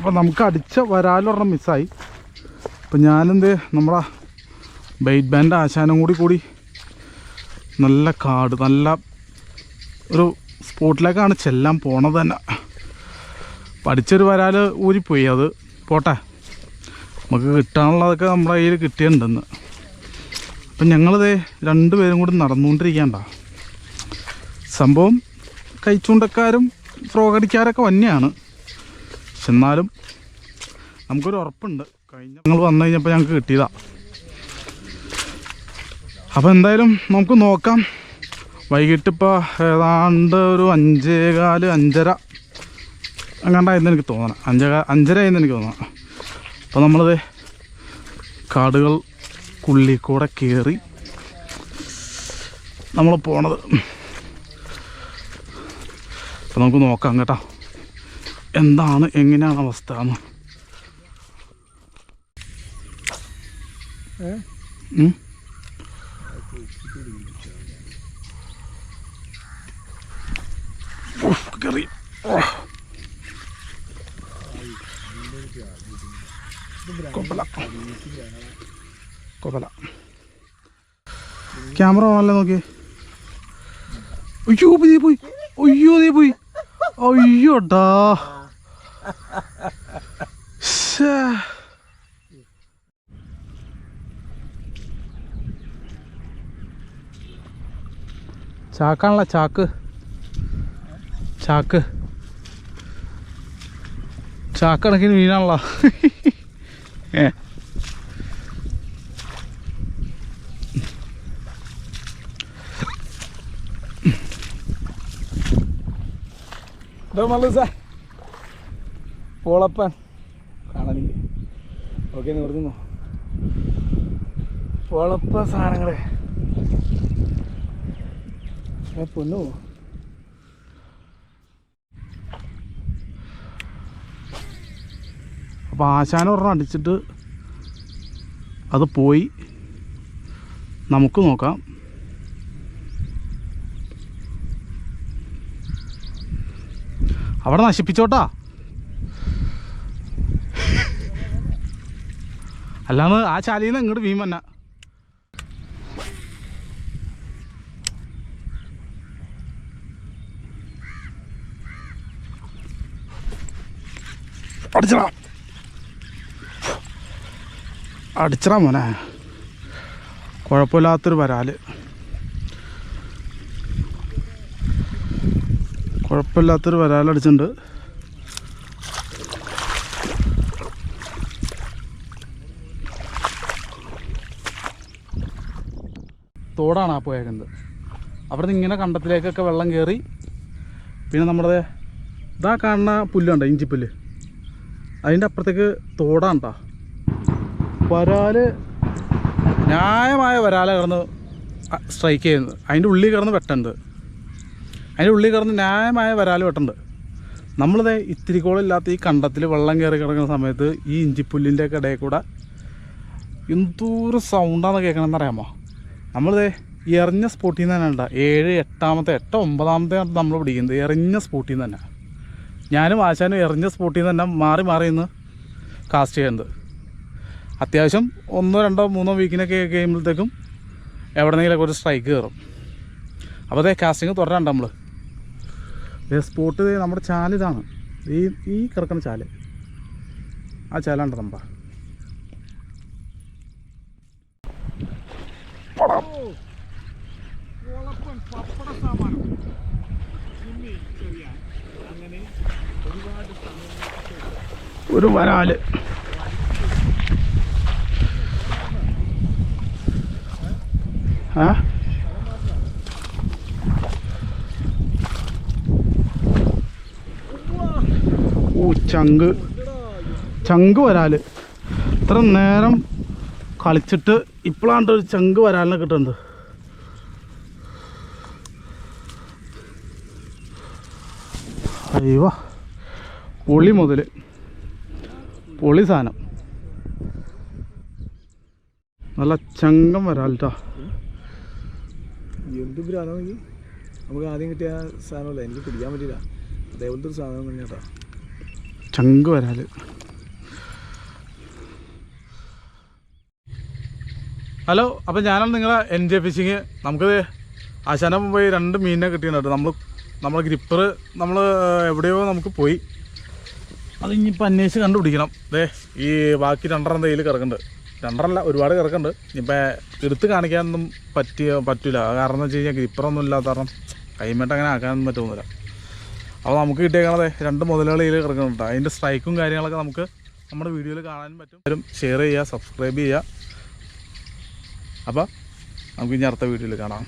അപ്പോൾ നമുക്ക് അടിച്ച വരാലൊരെണ്ണം മിസ്സായി. അപ്പോൾ ഞാനെന്ത് നമ്മളെ ബൈറ്റ് ബാൻഡ് ആശാനും കൂടി നല്ല കാട്, നല്ല ഒരു സ്പോട്ടിലേക്കാണ് ചെല്ലാൻ പോണത് തന്നെ. പഠിച്ചൊരു വരാൽ ഊരിപ്പോയി, അത് പോട്ടെ, നമുക്ക് കിട്ടാനുള്ളതൊക്കെ നമ്മുടെ കയ്യിൽ കിട്ടിയിട്ടുണ്ടെന്ന്. അപ്പം ഞങ്ങളിത് രണ്ടുപേരും കൂടി നടന്നുകൊണ്ടിരിക്കണ്ട. സംഭവം കൈച്ചൂണ്ടക്കാരും ഫ്രോഗടിക്കാരൊക്കെ തന്നെയാണ്. പക്ഷെ എന്നാലും നമുക്കൊരു ഉറപ്പുണ്ട്, ഞങ്ങൾ വന്നു കഴിഞ്ഞപ്പോൾ ഞങ്ങൾക്ക് കിട്ടിയതാണ്. അപ്പോൾ എന്തായാലും നമുക്ക് നോക്കാം. വൈകിട്ടിപ്പോൾ ഏതാണ്ട് ഒരു 5:15 5:30 അങ്ങാണ്ടായിരുന്നു എനിക്ക് തോന്നണം. 5:30 ആയിരുന്നു എനിക്ക് തോന്നണം. അപ്പോൾ നമ്മളിത് കാടുകൾക്കുള്ളിൽ കൂടെ കയറി നമ്മൾ പോണത്. അപ്പോൾ നമുക്ക് നോക്കാം കേട്ടോ എന്താണ് എങ്ങനെയാണ് അവസ്ഥ എന്ന്. കയറി കൊപ്പല ക്യാമറ ഓണല്ലേ നോക്കിയേ. അയ്യോ നീ പോയി, അയ്യോ നീ പോയി, അയ്യോട്ടാ. ചാക്കാണല്ലോ, ചാക്കണക്കിന് മീനാണല്ലോ. പോളപ്പൻ കാണാൻ ഓക്കെ നിർത്തുന്നു. പോളപ്പ സാധനങ്ങളെ പൊന്നു. അപ്പോൾ ആശാനം ഒരെണ്ണം അടിച്ചിട്ട് അത് പോയി. നമുക്ക് നോക്കാം. അവിടെ നശിപ്പിച്ചോട്ടാ, അല്ലാന്ന് ആ ചാലിയിൽ നിന്ന് ഇങ്ങോട്ട് മീൻ വന്ന. അടിച്ചടാ മോനെ, കുഴപ്പമില്ലാത്തൊരു വരാൽ, കുഴപ്പമില്ലാത്തൊരു വരാലടിച്ചിട്ടുണ്ട്. തോടാണ് ആ പോയേക്കുന്നത്. അവിടെ നിന്ന് ഇങ്ങനെ കണ്ടത്തിലേക്കൊക്കെ വെള്ളം കയറി. പിന്നെ നമ്മുടെ ഇതാ കാണുന്ന പുല്ലുണ്ടോ, ഇഞ്ചിപ്പുല്ല്, അതിൻ്റെ അപ്പുറത്തേക്ക് തോടാണ് കേട്ടോ. വരാല് ന്യായമായ വരാല കിടന്ന് സ്ട്രൈക്ക് ചെയ്യുന്നത്, അതിൻ്റെ ഉള്ളിൽ കിടന്ന് വെട്ടുണ്ട്, അതിൻ്റെ ഉള്ളിൽ കിടന്ന് ന്യായമായ വരാൽ വെട്ടുണ്ട്. നമ്മളിത് ഇത്തിരിക്കോളില്ലാത്ത ഈ കണ്ടത്തിൽ വെള്ളം കയറി കിടക്കുന്ന സമയത്ത് ഈ ഇഞ്ചിപ്പുല്ലിൻ്റെ ഒക്കെ ഇടയിൽ കൂടെ എന്തോരം സൗണ്ടാണെന്ന് കേൾക്കണമെന്ന് അറിയാമോ. നമ്മളിത് എറിഞ്ഞ സ്പോട്ടിൽ നിന്ന് തന്നെ ഉണ്ടാ 7, 8, 9 നമ്മൾ പിടിക്കുന്നത് എറിഞ്ഞ സ്പോട്ടിൽ നിന്ന് തന്നെ. ഞാനും ആശാനും എറിഞ്ഞ സ്പോട്ടിൽ നിന്ന് തന്നെ മാറി നിന്ന് കാസ്റ്റ് ചെയ്യുന്നത്. അത്യാവശ്യം 1, 2, 3 വീക്കിനൊക്കെ കഴിയുമ്പോഴത്തേക്കും എവിടെന്നെങ്കിലൊക്കെ ഒരു സ്ട്രൈക്ക് കയറും. അപ്പോൾ അതേ കാസ്റ്റിങ് തുടരാണ്ട് നമ്മൾ. സ്പോട്ട് നമ്മുടെ ചാലിതാണ്, ഈ കിടക്കുന്ന ചാല്, ആ ചാലാണ്ട് നമ്മുടെ. ഒരു വരാല് ചങ്ക് വരാല്. ഇത്ര നേരം കളിച്ചിട്ട് ഇപ്പോഴാണ്ട് ഒരു ചങ്ക് വരാലിനെ കിട്ടുന്നത്. അയ്യോ പൊളി മുതൽ പൊളി സാധനം, നല്ല ചങ്കം വരാലിട്ടാ. എന്ത് ഭ്രാന്താണെങ്കിൽ നമുക്ക് ആദ്യം കിട്ടിയ സാധനമല്ല, എനിക്ക് പിടിക്കാൻ പറ്റില്ല. അതേപോലത്തെ ഒരു സാധനം തന്നെയാട്ടാ ചങ്ക് വരാല്. ഹലോ, അപ്പോൾ ഞാനാണ് നിങ്ങളെ NJ ഫിഷിങ്. നമുക്ക് ആശാനം പോയി 2 മീനിനെ കിട്ടിയിട്ടുണ്ട്. നമ്മളെ ഗ്രിപ്പർ നമ്മൾ എവിടെയോ നമുക്ക് പോയി, അത് ഇനിയിപ്പോൾ അന്വേഷിച്ച് കണ്ടുപിടിക്കണം. ഈ ബാക്കി 2 തേയിൽ കിടക്കുന്നുണ്ട്. 2 ഒരുപാട് കിടക്കുന്നുണ്ട്. ഇനിയിപ്പോൾ എടുത്ത് കാണിക്കാനൊന്നും പറ്റില്ല. കാരണം എന്ന് വെച്ച് കഴിഞ്ഞാൽ ഗ്രിപ്പറൊന്നും ഇല്ലാത്ത കാരണം കൈമേട്ട് അങ്ങനെ ആക്കാനൊന്നും പറ്റുന്നില്ല. അപ്പോൾ നമുക്ക് കിട്ടിയേക്കണത് 2 മുതലുകൾ ഇതിൽ കിടക്കുന്നുണ്ട്. അതിൻ്റെ സ്ട്രൈക്കും കാര്യങ്ങളൊക്കെ നമുക്ക് നമ്മുടെ വീഡിയോയിൽ കാണാനും പറ്റും. ഷെയർ ചെയ്യുക, സബ്സ്ക്രൈബ് ചെയ്യുക. അപ്പോൾ നമുക്ക് ഇനി അടുത്ത വീഡിയോയിൽ കാണാം.